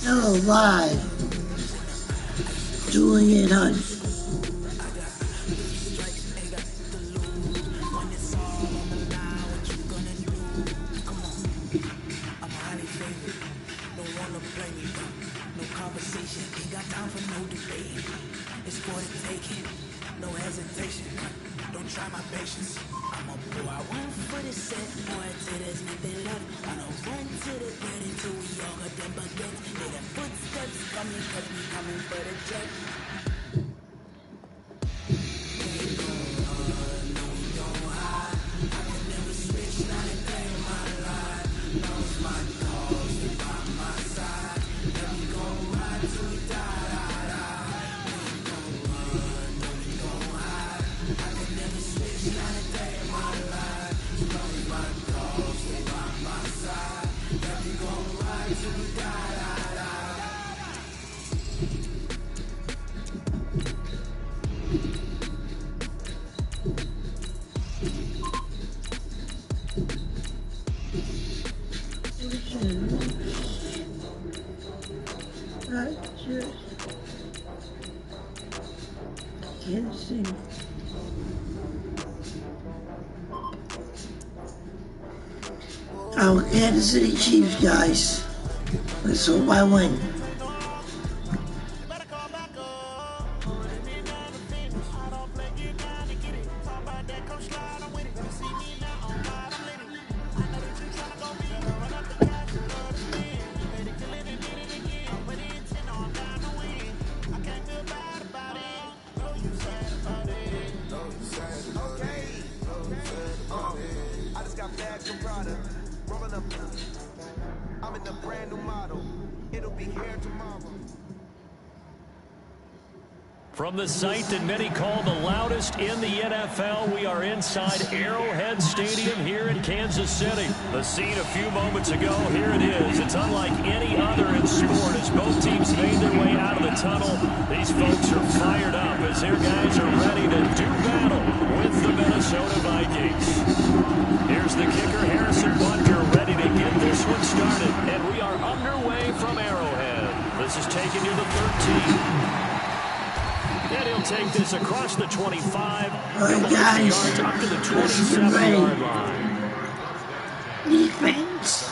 Hello, live. Julian Hunt. Can't see. Oh, Kansas City Chiefs, guys. Let's hope I win. I'm in a brand new model. It'll be here tomorrow. From the site that many call the loudest in the NFL, we are inside Arrowhead Stadium here in Kansas City. The scene a few moments ago, here it is. It's unlike any other in sport as both teams made their way out of the tunnel. These folks are fired up as their guys are ready to do battle with the Minnesota Vikings. Here's the kicker, Harrison Butker, ready to get this one started. And we are underway from Arrowhead. This is taken near the 13. And he'll take this across the 25. Alright, guys. Up to the 27-yard line. Defense.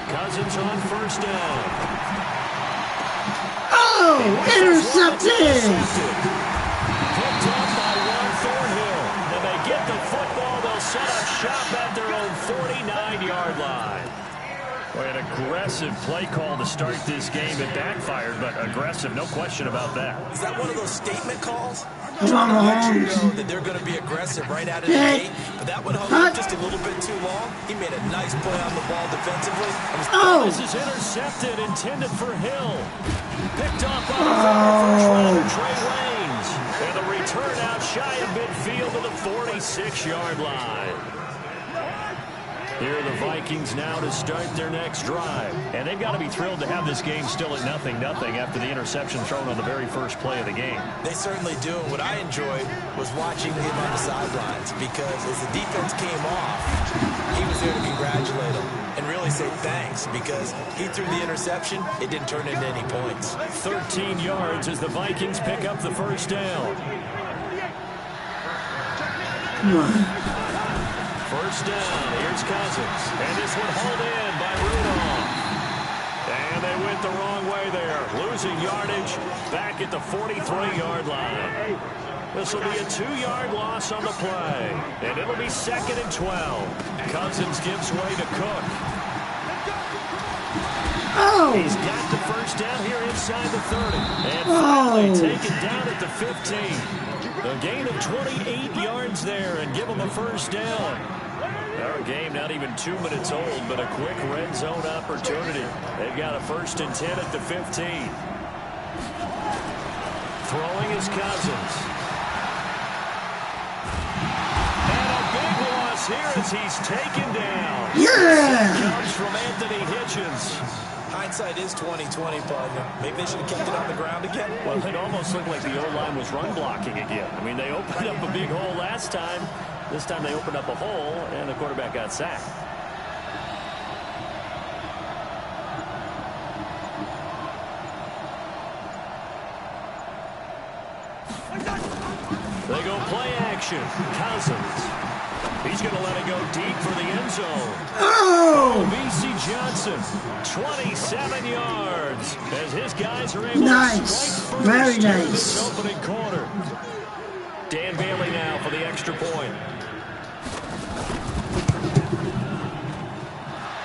Cousins on first down. Oh, intercepted! Picked up by Juan Thornhill. And they get the football. They'll set up shop at their own 49-yard line. Boy, an aggressive play call to start this game. It backfired, but aggressive, no question about that. Is that one of those statement calls? Come on, Let you Mahomes. know that they're going to be aggressive right out of the gate. But that one hung up just a little bit too long. He made a nice play on the ball defensively. This is intercepted, intended for Hill. Picked up by the first rounder, Trey Waynes. And the return out shy of midfield to the 46-yard line. Here are the Vikings now to start their next drive. And they've got to be thrilled to have this game still at 0-0 after the interception thrown on the very first play of the game. They certainly do. And what I enjoyed was watching him on the sidelines because as the defense came off, he was there to congratulate them and really say thanks because he threw the interception. It didn't turn into any points. 13 yards as the Vikings pick up the first down. First down, here's Cousins. And this one hauled in by Rudolph. And they went the wrong way there. Losing yardage back at the 43-yard line. This will be a 2-yard loss on the play. And it'll be 2nd and 12. Cousins gives way to Cook. He's got the first down here inside the 30. And finally taken down at the 15. A gain of 28 yards there and give them a first down. Our game not even 2 minutes old, but a quick red zone opportunity. They've got a 1st and 10 at the 15. Throwing is Cousins. And a big loss here as he's taken down. Yeah! Comes from Anthony Hitchens. hindsight is 20/20, partner. Maybe they should have kept it on the ground again. Well, it almost looked like the O-line was run blocking again. I mean, they opened up a big hole last time. This time they opened up a hole, and the quarterback got sacked. They go play action. Cousins. He's going to let it go deep for the end zone. Oh! B.C. Johnson, 27 yards, as his guys are able to strike Very first nice. in this opening quarter. Dan Bailey now for the extra point.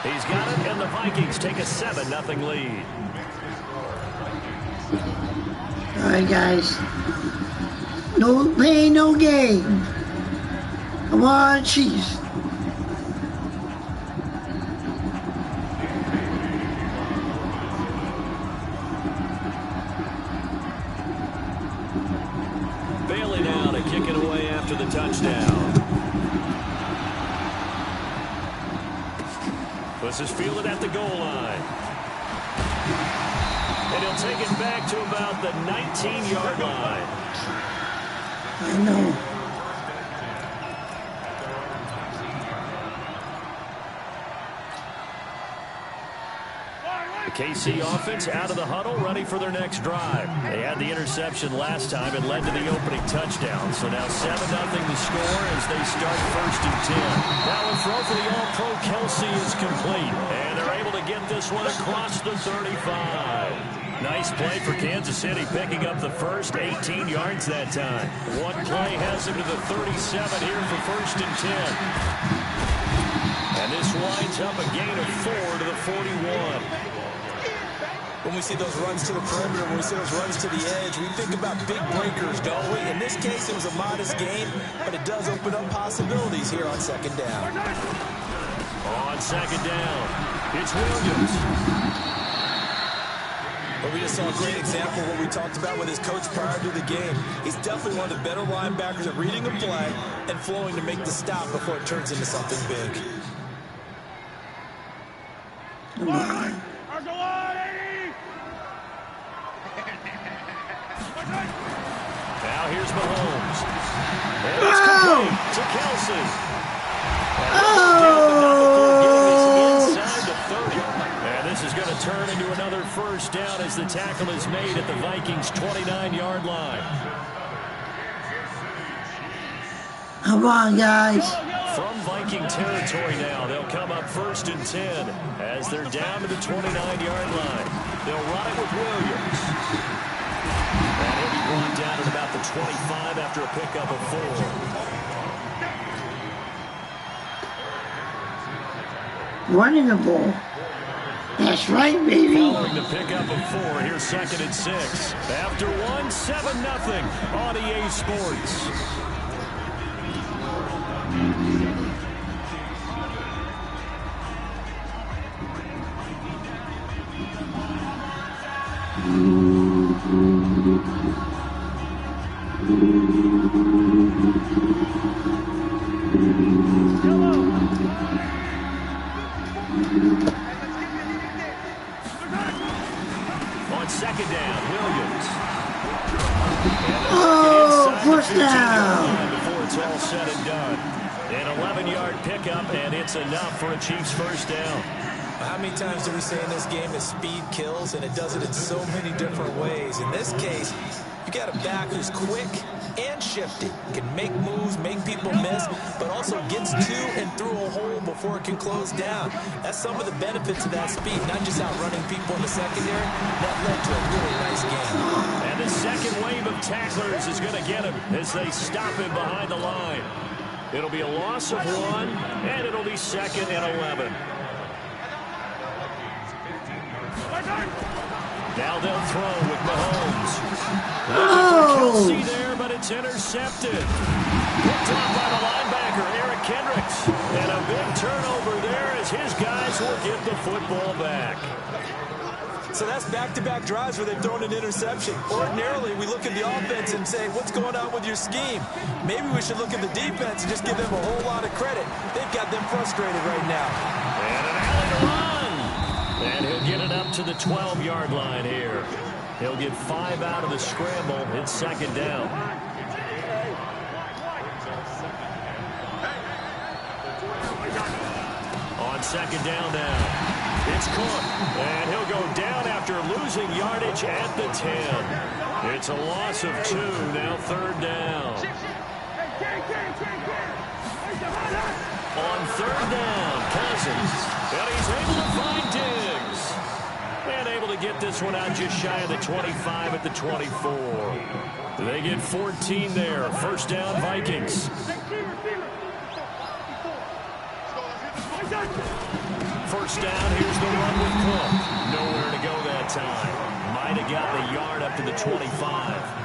He's got it, and the Vikings take a 7-0 lead. All right, guys. No pain, no gain. Come on, Chiefs. Bailey now to kick it away after the touchdown. This is fielded at the goal line. And he'll take it back to about the 19-yard line. I know. The KC offense out of the huddle, ready for their next drive. They had the interception last time and led to the opening touchdown. So now 7-0 the score as they start 1st and 10. Now the throw for the All-Pro Kelsey is complete. And they're able to get this one across the 35. Nice play for Kansas City, picking up the first 18 yards that time. One play has him to the 37 here for 1st and 10. And this winds up a gain of 4 to the 41. When we see those runs to the perimeter, when we see those runs to the edge, we think about big breakers, don't we? In this case, it was a modest gain, but it does open up possibilities here on 2nd down. On 2nd down, it's Williams. But we just saw a great example of what we talked about with his coach prior to the game. He's definitely one of the better linebackers at reading a play and flowing to make the stop before it turns into something big. Come on. Now here's Mahomes. And it's complete to Kelsey. Oh! Inside the 30. And this is going to turn into another 1st down as the tackle is made at the Vikings' 29-yard line. Come on, guys. From Viking territory now, they'll come up 1st and 10 as they're down to the 29-yard line. They'll run it with Williams. And he'll be brought down at about the 25 after a pickup of 4. Running the ball. That's right, baby. Following the pickup of 4, here's 2nd and 6. After 1, 7-0 on EA Sports. On 2nd down, Williams. Oh, first down. Before it's all said and done. An 11-yard pickup, and it's enough for a Chiefs 1st down. How many times do we say in this game that speed kills, and it does it in so many different ways? In this case, you got a back who's quick and shifty, can make moves, make people miss, but also gets to and through a hole before it can close down. That's some of the benefits of that speed, not just outrunning people in the secondary. That led to a really nice game. And the second wave of tacklers is going to get him as they stop him behind the line. It'll be a loss of 1, and it'll be 2nd and 11. Now they'll throw with Mahomes. Looking for Kelsey there, but it's intercepted. Picked off by the linebacker, Eric Kendricks. And a big turnover there as his guys will get the football back. So that's back-to-back drives where they've thrown an interception. Ordinarily, we look at the offense and say, what's going on with your scheme? Maybe we should look at the defense and just give them a whole lot of credit. They've got them frustrated right now. And an alley to run. And he'll get it up to the 12-yard line here. He'll get 5 out of the scramble. It's second down. On second down now, it's Cook. And he'll go down after losing yardage at the 10. It's a loss of 2, now third down. On third down, Cousins. And he's able to find Diggs. And able to get this one out just shy of the 25 at the 24. They get 14 there. First down, Vikings. First down, here's the run with Cook. Nowhere to go that time. Might have got the yard up to the 25.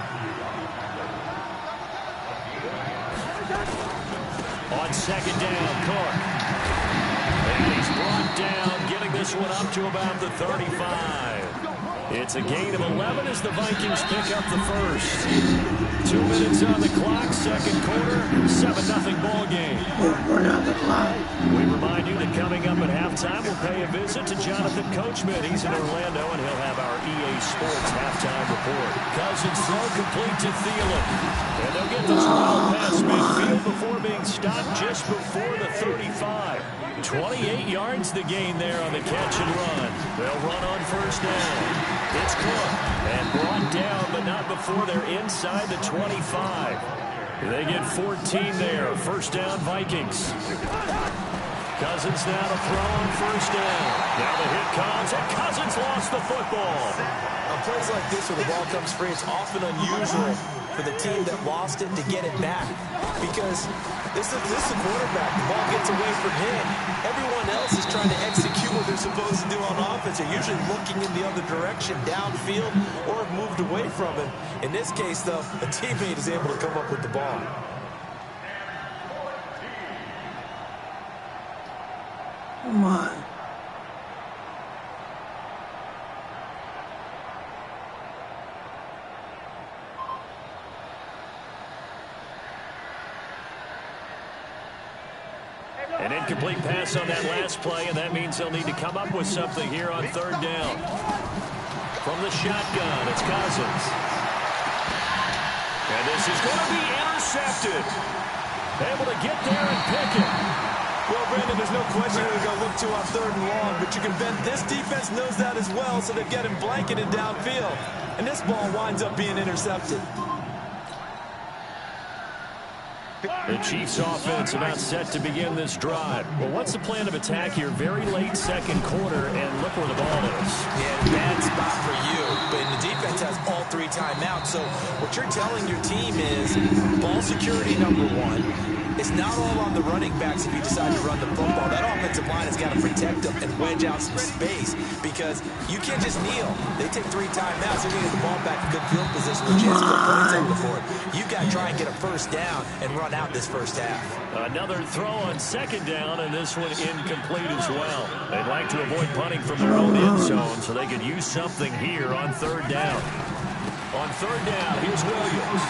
On second down, Cook. And he's brought down, getting this one up to about the 35. It's a gain of 11 as the Vikings pick up the first. 2 minutes on the clock, second quarter, 7-0 ball game. Run out the clock. We remind you that coming up at halftime, we'll pay a visit to Jonathan Coachman. He's in Orlando, and he'll have our EA Sports halftime report. Cousins throw complete to Thielen. And they'll get this well past midfield before being stopped just before the 35. 28 yards the gain there on the catch and run. They'll run on first down. It's Cook, and brought down, but not before they're inside the 25. They get 14 there. First down, Vikings. Cousins now to throw on first down. Now the hit comes, and Cousins lost the football. On plays like this where the ball comes free, it's often unusual for the team that lost it to get it back. Because this is a quarterback. The ball gets away from him. Everyone else is trying to execute what they're supposed to do on offense. They're usually looking in the other direction, downfield, or have moved away from him. In this case, though, a teammate is able to come up with the ball. Come on. An incomplete pass on that last play, and that means they'll need to come up with something here on third down. From the shotgun, it's Cousins. And this is going to be intercepted. Able to get there and pick it. Well, Brandon, there's no question who they're going to look to on third and long, but you can bet this defense knows that as well, so they're getting blanketed downfield. And this ball winds up being intercepted. The Chiefs offense about set to begin this drive. Well, what's the plan of attack here? Very late second quarter, and look where the ball is. Yeah, bad spot for you, but the defense has all 3 timeouts. So what you're telling your team is ball security number 1. It's not all on the running backs if you decide to run the football. That offensive line has got to protect them and wedge out some space because you can't just kneel. They take 3 timeouts. They're going to get the ball back in good field position with a chance to put points on the board. You've got to try and get a first down and run out this first half. Another throw on second down, and this one incomplete as well. They'd like to avoid punting from their own end zone so they could use something here on third down. On third down, here's Williams.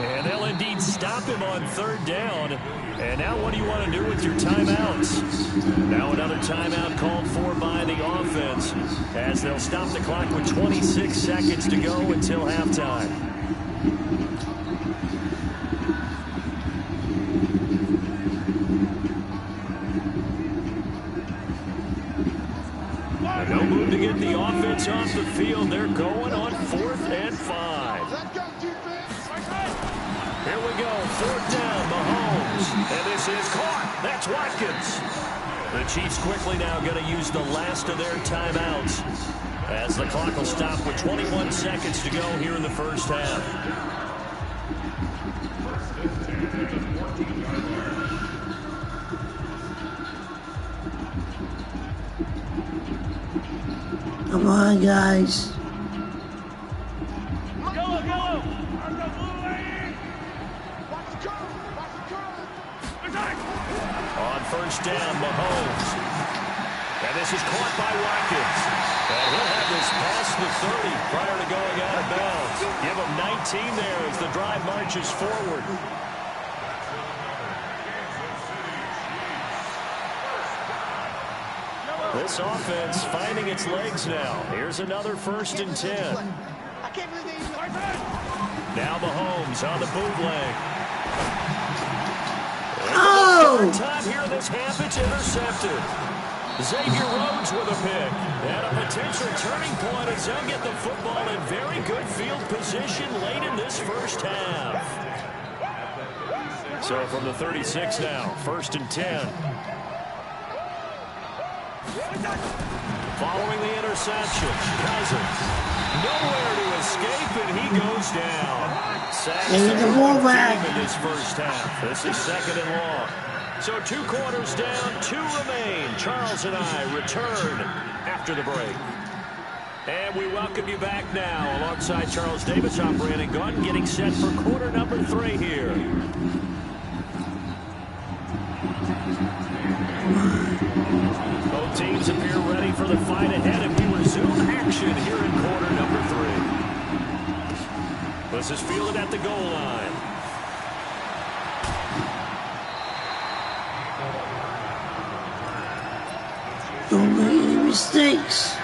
And they'll indeed stop him on third down. And now what do you want to do with your timeouts? Now another timeout called for by the offense as they'll stop the clock with 26 seconds to go until halftime. No move to get the offense off the field. They're going on 4th and 5. Here we go, 4th down, Mahomes. And this is caught. That's Watkins. The Chiefs quickly now going to use the last of their timeouts as the clock will stop with 21 seconds to go here in the first half. Come on, guys. On first down, Mahomes. And this is caught by Watkins. And he'll have this past the 30 prior to going out of bounds. Give him 19 there as the drive marches forward. This offense finding its legs now. Here's another 1st and 10. Now Mahomes on the bootleg. Oh! Third time here in this half, it's intercepted. Xavier Rhodes with a pick. And a potential turning point as they'll get the football in very good field position late in this first half. So from the 36 now, 1st and 10. Following the interception, Cousins nowhere to escape, and he goes down. Sacks in this first half. This is 2nd and long. So 2 quarters down, 2 remain. Charles and I return after the break. And we welcome you back now alongside Charles Davis. I'm Brandon Gaudin getting set for quarter number 3 here. Both teams appear ready for the fight ahead, and we resume action here in quarter number 3. This is fielded at the goal line. Don't make any mistakes.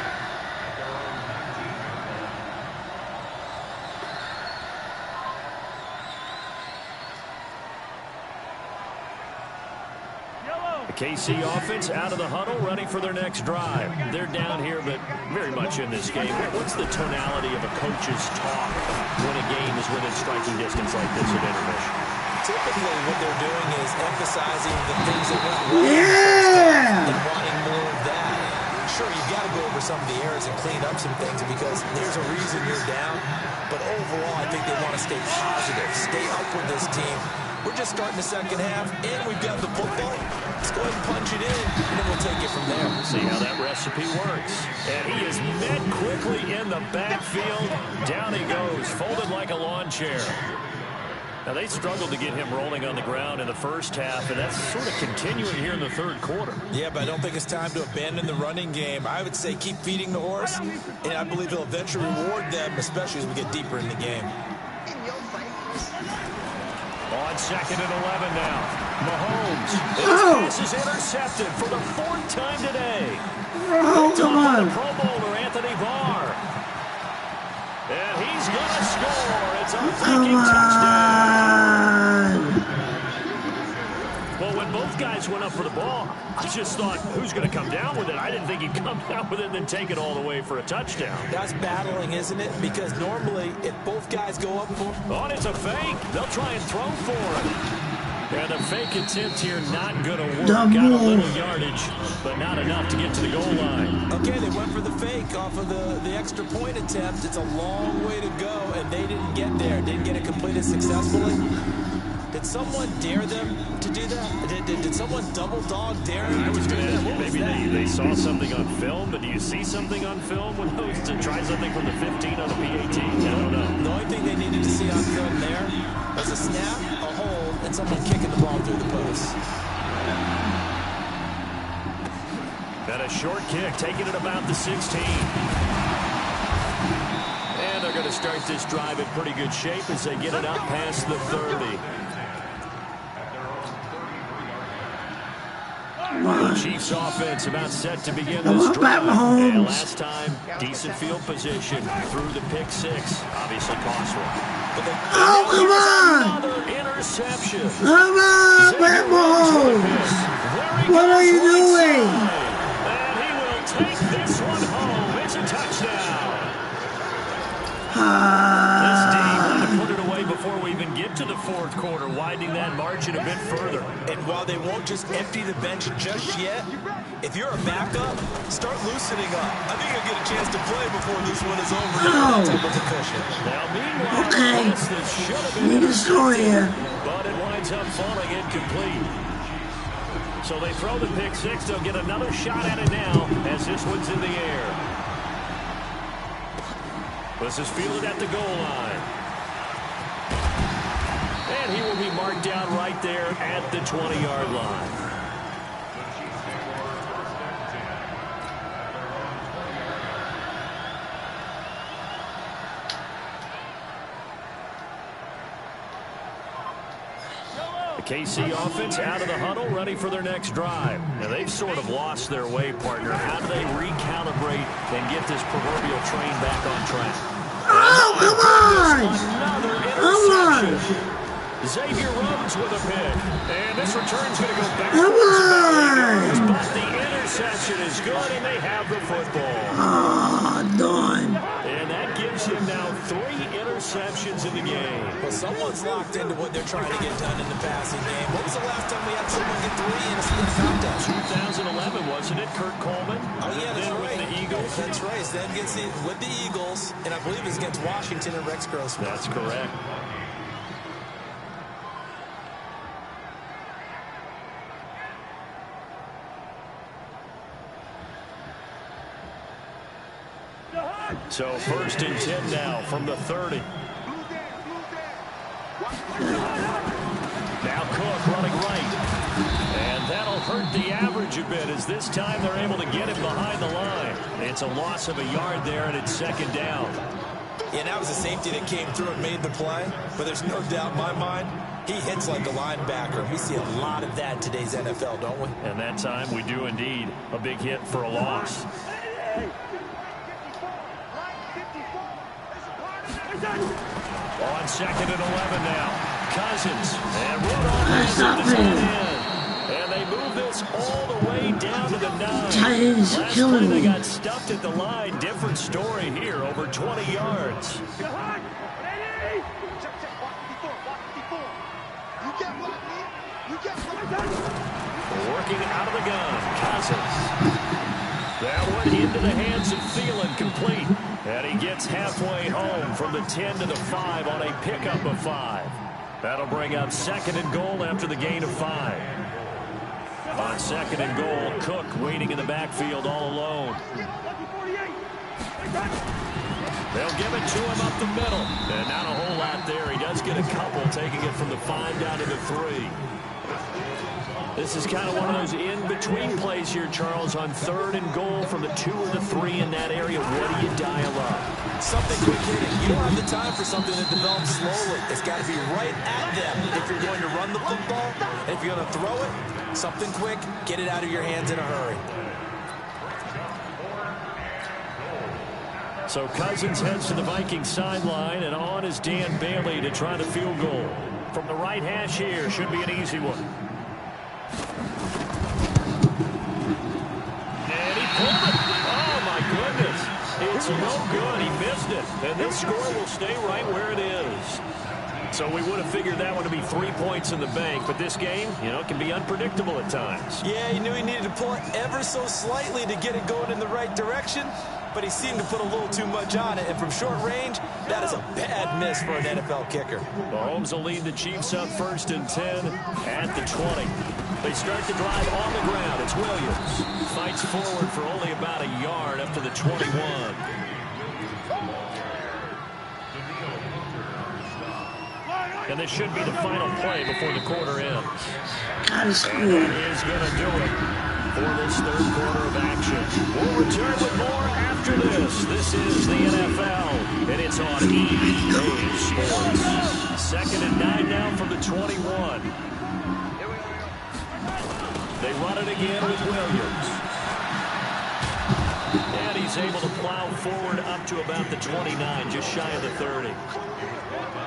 KC offense out of the huddle, ready for their next drive. They're down here, but very much in this game. What's the tonality of a coach's talk when a game is within striking distance like this at intermission? Typically, what they're doing is emphasizing the things that went well and wanting more of that. Sure, you've got to go over some of the errors and clean up some things because there's a reason you're down. But overall, I think they want to stay positive, stay up with this team. We're just starting the second half, and we've got the football. Let's go ahead and punch it in, and then we'll take it from there. See how that recipe works. And he is met quickly in the backfield. Down he goes, folded like a lawn chair. Now, they struggled to get him rolling on the ground in the first half, and that's sort of continuing here in the 3rd quarter. Yeah, but I don't think it's time to abandon the running game. I would say keep feeding the horse, and I believe it'll eventually reward them, especially as we get deeper in the game. On 2nd and 11 now. Mahomes. His pass is intercepted for the 4th time today. Oh, come on. Pro Bowler Anthony Barr. And he's going to score. It's a freaking touchdown. Well, when both guys went up for the ball, I just thought, who's going to come down with it? I didn't think he'd come down with it and then take it all the way for a touchdown. That's battling, isn't it? Because normally, if both guys go up for... Oh, it's a fake. They'll try and throw for it. And the fake attempt here not going to work. Got a little yardage, but not enough to get to the goal line. Okay, they went for the fake off of the extra point attempt. It's a long way to go, and they didn't get there. Didn't get it completed successfully. Did someone dare them to do that? Did someone double dog dare them to do that? Maybe they saw something on film, but do you see something on film when those to try something from the 15 on the PAT? I don't know. The only thing they needed to see on film there was a snap, a hold, and someone kicking the ball through the post. And a short kick, taking it about the 16. And they're going to start this drive in pretty good shape as they get it up past the 30. The Chiefs offense about set to begin this drive. And last time, decent field position through the pick 6. Obviously cost one. Oh, come on! Another interception. Come on, Pat Mahomes! What are you doing? And he will take this one home. It's a touchdown. This team had to put it away before we even get to the 4th quarter, widening that margin a bit further. And while they won't just empty the bench just yet, if you're a backup, start loosening up. I think you'll get a chance to play before this one is over. No. Now, meanwhile, Okay. this should have been Need a story here. but it winds up falling incomplete. So they throw the pick 6. They'll get another shot at it now as this one's in the air. This is fielded at the goal line. And he will be marked down right there at the 20-yard line. KC offense out of the huddle, ready for their next drive. Now, they've sort of lost their way, partner. How do they recalibrate and get this proverbial train back on track? Oh, come on! Another Come interception. on! Xavier Rhodes with a pick. And this return's going to go back. Come on! But the interception is good, and they have the football. Oh, darn. And that gives him now 3 interceptions in the game. Well, someone's locked into what they're trying to get done in the passing game. When was the last time we had someone get 3 in a split contest? 2011, wasn't it? Kurt Coleman? Oh, yeah, that's then right. With the Eagles. That's right. Then gets it with the Eagles, and I believe it's against Washington and Rex Grossman. That's correct. So 1st and 10 now from the 30. Now Cook running right. And that'll hurt the average a bit as this time they're able to get him behind the line. It's a loss of a yard there, and it's 2nd down. Yeah, that was a safety that came through and made the play. But there's no doubt in my mind, he hits like a linebacker. We see a lot of that in today's NFL, don't we? And that time we do indeed. A big hit for a loss. On 2nd and 11 now. Cousins. And Rudolph is in. And they move this all the way down to the 9. Titans Last killing play they me. got stuffed at the line. Different story here. Over 20 yards. Working out of the gun. Cousins. That one into the hands of Thielen, complete. And he gets halfway home from the 10 to the 5 on a pickup of 5. That'll bring up 2nd and goal after the gain of 5. On 2nd and goal, Cook waiting in the backfield all alone. They'll give it to him up the middle. And not a whole lot there. He does get a couple, taking it from the 5 down to the 3. This is kind of one of those in-between plays here, Charles, on 3rd and goal from the 2 or the 3 in that area. What do you dial up? Something quick hitting. You don't have the time for something that develops slowly. It's got to be right at them if you're going to run the football. And if you're going to throw it, something quick, get it out of your hands in a hurry. So Cousins heads to the Vikings sideline, and on is Dan Bailey to try the field goal. From the right hash here, should be an easy one. And he pulled it. Oh, my goodness. It's no good. He missed it. And this score will stay right where it is. So we would have figured that one to be 3 points in the bank. But this game, you know, can be unpredictable at times. Yeah, he knew he needed to pull it ever so slightly to get it going in the right direction. But he seemed to put a little too much on it. And from short range, that is a bad miss for an NFL kicker. Mahomes will lead the Chiefs up 1st and 10 at the 20. They start the drive on the ground. It's Williams. Fights forward for only about a yard up to the 21. And this should be the final play before the quarter ends. And that is going to do it for this 3rd quarter of action. We'll return with more after this. This is the NFL, and it's on EA Sports. 2nd and 9 now from the 21. They run it again with Williams. And he's able to plow forward up to about the 29, just shy of the 30.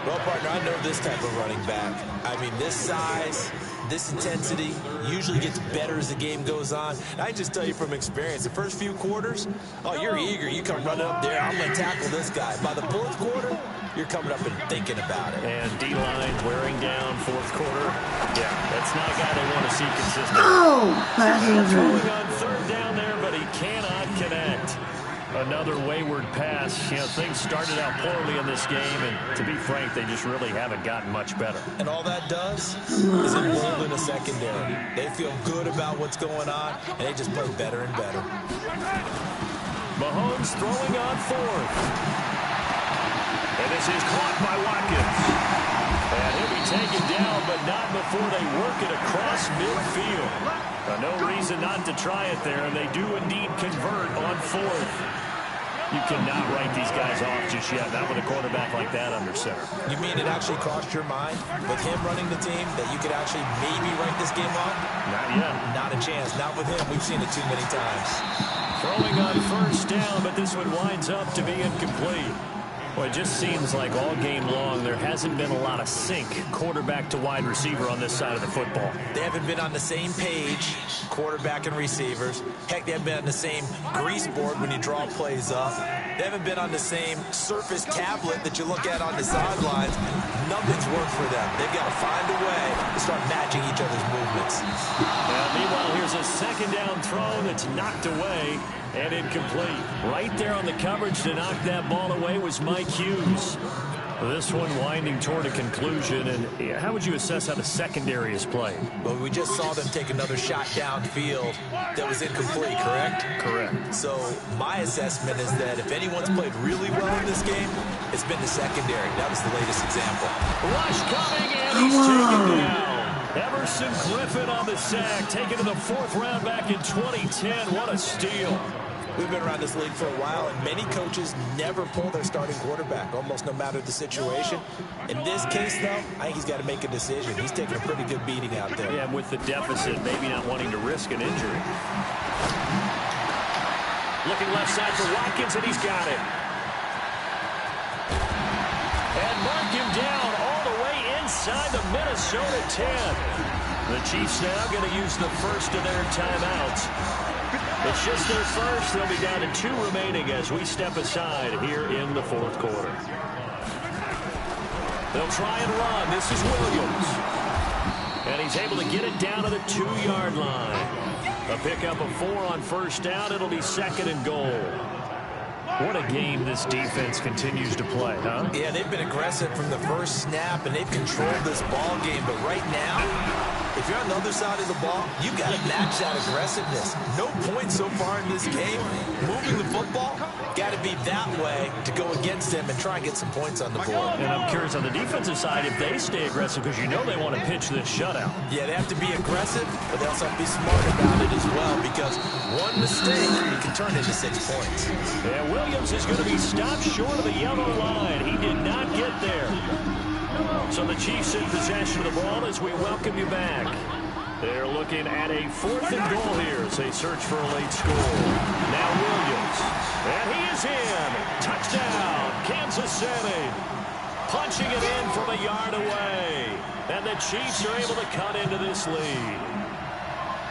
Well, partner, I know this type of running back. I mean, this size, this intensity usually gets better as the game goes on. And I just tell you from experience, the first few quarters, oh, you're eager. You come running up there. I'm going to tackle this guy. By the 4th quarter, you're coming up and thinking about it. And D-line wearing down 4th quarter. Yeah, that's not a guy they want to see consistent. Oh, that's Throwing on 3rd down there, but he cannot connect. Another wayward pass. You know, things started out poorly in this game, and to be frank, they just really haven't gotten much better. And all that does is embolden a secondary. They feel good about what's going on, and they just play better and better. Mahomes throwing on 4th. And this is caught by Watkins. And he'll be taken down, but not before they work it across midfield. No reason not to try it there, and they do indeed convert on 4th. You cannot write these guys off just yet, not with a quarterback like that under center. You mean it actually crossed your mind with him running the team that you could actually maybe write this game off? Not yet. Not a chance. Not with him. We've seen it too many times. Throwing on first down, but this one winds up to be incomplete. Well, it just seems like all game long there hasn't been a lot of sync quarterback to wide receiver on this side of the football. They haven't been on the same page, quarterback and receivers. Heck, they haven't been on the same grease board when you draw plays up. They haven't been on the same surface tablet that you look at on the sidelines. Nothing's worked for them. They've got to find a way to start matching each other's movements. Meanwhile, here's a second down throw that's knocked away and incomplete. Right there on the coverage to knock that ball away was Mike Hughes. This one winding toward a conclusion. And how would you assess how the secondary is played? Well, we just saw them take another shot downfield that was incomplete, correct? Correct. So my assessment is that if anyone's played really well in this game, it's been the secondary. That was the latest example. Rush coming, and he's taken down. Emerson Griffin on the sack, taken to the 4th round back in 2010. What a steal. We've been around this league for a while, and many coaches never pull their starting quarterback, almost no matter the situation. In this case, though, I think he's got to make a decision. He's taking a pretty good beating out there. Yeah, with the deficit, maybe not wanting to risk an injury. Looking left side for Watkins, and he's got it. And mark him down all the way inside the Minnesota 10. The Chiefs now going to use the first of their timeouts. It's just their first. They'll be down to 2 remaining as we step aside here in the 4th quarter. They'll try and run. This is Williams. And he's able to get it down to the 2-yard line. A pickup of 4 on first down. It'll be 2nd and goal. What a game this defense continues to play, huh? Yeah, they've been aggressive from the first snap, and they've controlled this ball game. But right now, if you're on the other side of the ball, you've got to match that aggressiveness. No points so far in this game. Moving the football, got to be that way to go against them and try and get some points on the board. And I'm curious on the defensive side if they stay aggressive, because you know they want to pitch this shutout. Yeah, they have to be aggressive, but they also have to be smart about it as well, because one mistake can turn into 6 points. Yeah, Williams is going to be stopped short of the yellow line. He did not get there. So the Chiefs in possession of the ball as we welcome you back. They're looking at a 4th and goal here as they search for a late score. Now Williams. And he is in. Touchdown, Kansas City. Punching it in from a yard away. And the Chiefs are able to cut into this lead.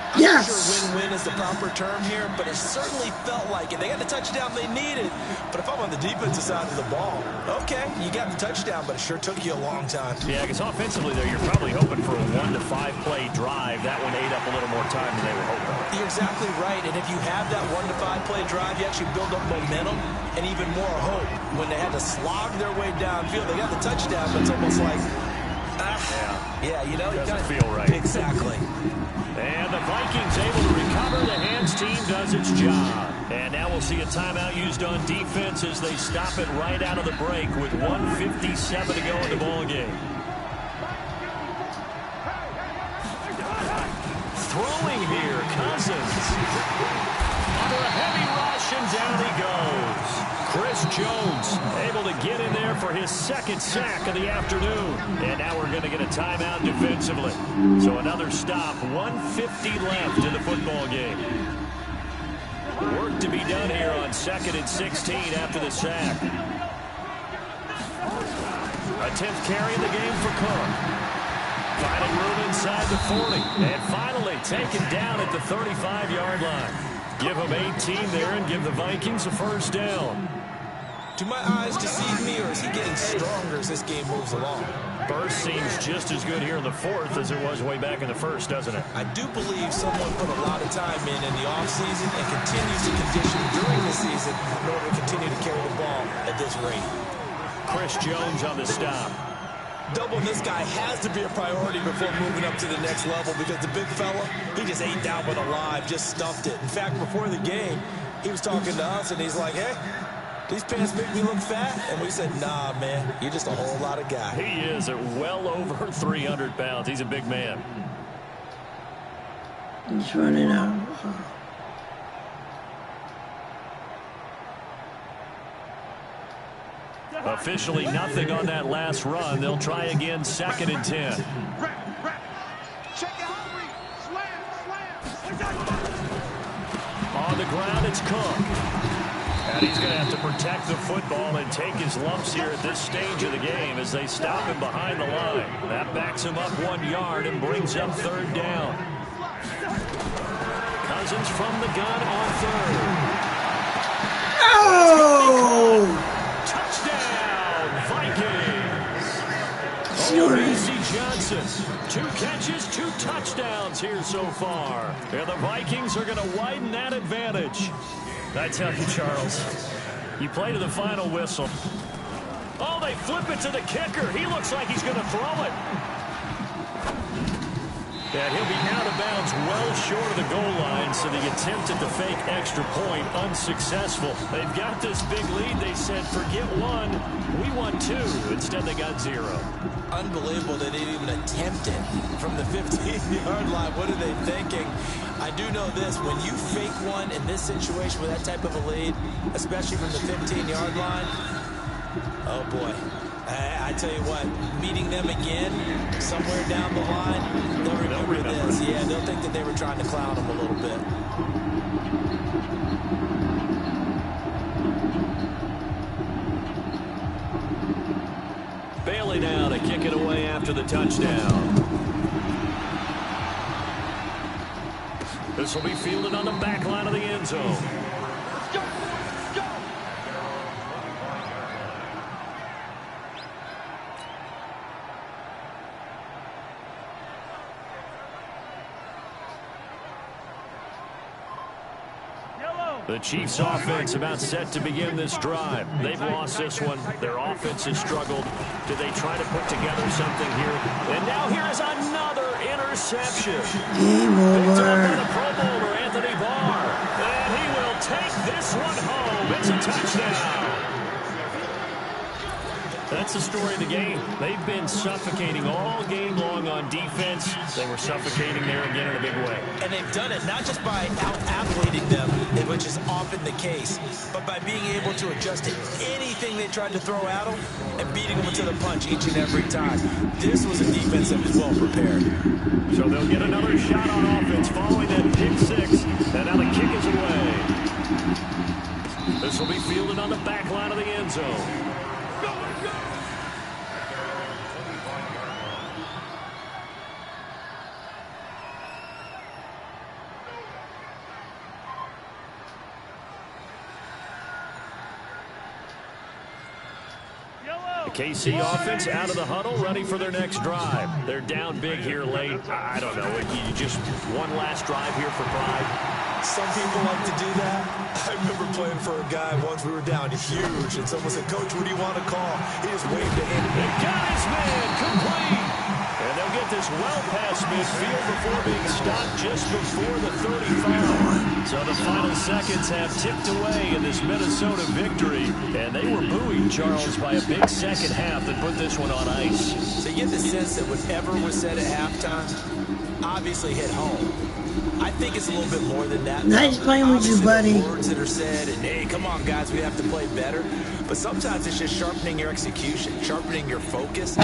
I'm not sure win-win is the proper term here, but it certainly felt like it. They got the touchdown they needed. But if I'm on the defensive side of the ball, okay, you got the touchdown, but it sure took you a long time. Yeah, because offensively there, you're probably hoping for a 1 to 5 play drive. That one ate up a little more time than they were hoping. You're exactly right. And if you have that 1 to 5 play drive, you actually build up momentum and even more hope. When they had to slog their way downfield, they got the touchdown, but it's almost like, yeah, you know, doesn't feel right. Exactly. And the Vikings able to recover. The hands team does its job. And now we'll see a timeout used on defense as they stop it right out of the break with 1:57 to go in the ball game. Throwing here, Cousins. Under a heavy rush, and down he goes. Chris Jones able to get in there for his 2nd sack of the afternoon. And now we're going to get a timeout defensively. So another stop, 1:50 left in the football game. Work to be done here on 2nd and 16 after the sack. A 10th carry in the game for Cook. Finding room inside the 40. And finally taken down at the 35-yard line. Give him 18 there and give the Vikings a first down. Do my eyes deceive me, or is he getting stronger as this game moves along? Burst seems just as good here in the 4th as it was way back in the 1st, doesn't it? I do believe someone put a lot of time in the offseason and continues to condition during the season in order to continue to carry the ball at this rate. Chris Jones on the stop. Doubling this guy has to be a priority before moving up to the next level, because the big fella, he just ate that one alive, just stuffed it. In fact, before the game, he was talking to us, and he's like, hey, these pants make me look fat. And we said, nah, man, you're just a whole lot of guy. He is at well over 300 pounds. He's a big man. He's running out. Officially nothing on that last run. They'll try again, 2nd and 10. On the ground, it's Cook. And he's going to have to protect the football and take his lumps here at this stage of the game as they stop him behind the line. That backs him up 1 yard and brings up 3rd down. Cousins from the gun on 3rd. Oh! Touchdown, Vikings! C. Johnson, 2 catches, 2 touchdowns here so far. And the Vikings are going to widen that advantage. I tell you, Charles, you play to the final whistle. Oh, they flip it to the kicker. He looks like he's going to throw it. And he'll be out of bounds well short of the goal line, so the attempt at the fake extra point unsuccessful. They've got this big lead. They said, forget 1, we want 2. Instead, they got 0. Unbelievable they didn't even attempt it from the 15-yard line. What are they thinking? I do know this. When you fake one in this situation with that type of a lead, especially from the 15-yard line, oh, boy. I tell you what, meeting them again somewhere down the line, they'll remember this. Yeah, they'll think that they were trying to clown them a little bit. Bailey now to kick it away after the touchdown. This will be fielded on the back line of the end zone. Let's go! Let's go! The Chiefs' offense about set to begin this drive. They've lost this one. Their offense has struggled. Do they try to put together something here? And now here is another interception. Game Picked up by over. the Pro Bowler, Anthony Barr. And he will take this one home. It's a touchdown. That's the story of the game. They've been suffocating all game long on defense. They were suffocating there again in a big way. And they've done it not just by out-athleting them, which is often the case, but by being able to adjust to anything they tried to throw at them and beating them to the punch each and every time. This was a defense that was well prepared. So they'll get another shot on offense following that pick 6. And now the kick is away. This will be fielded on the back line of the end zone. The KC offense out of the huddle, ready for their next drive. They're down big here late. I don't know. You just one last drive here for pride. Some people like to do that. I remember playing for a guy once. We were down huge, and someone said, "Coach, what do you want to call?" He just waved a hand. They got his man complete. And they'll get this well past midfield before being stopped just before the 35. So the final seconds have ticked away in this Minnesota victory. And they were buoyed, Charles, by a big second half that put this one on ice. So you get the sense that whatever was said at halftime obviously hit home. I think it's a little bit more than that. Nice playing with you, buddy. Words that are said, and hey, come on, guys, we have to play better. But sometimes it's just sharpening your execution, sharpening your focus.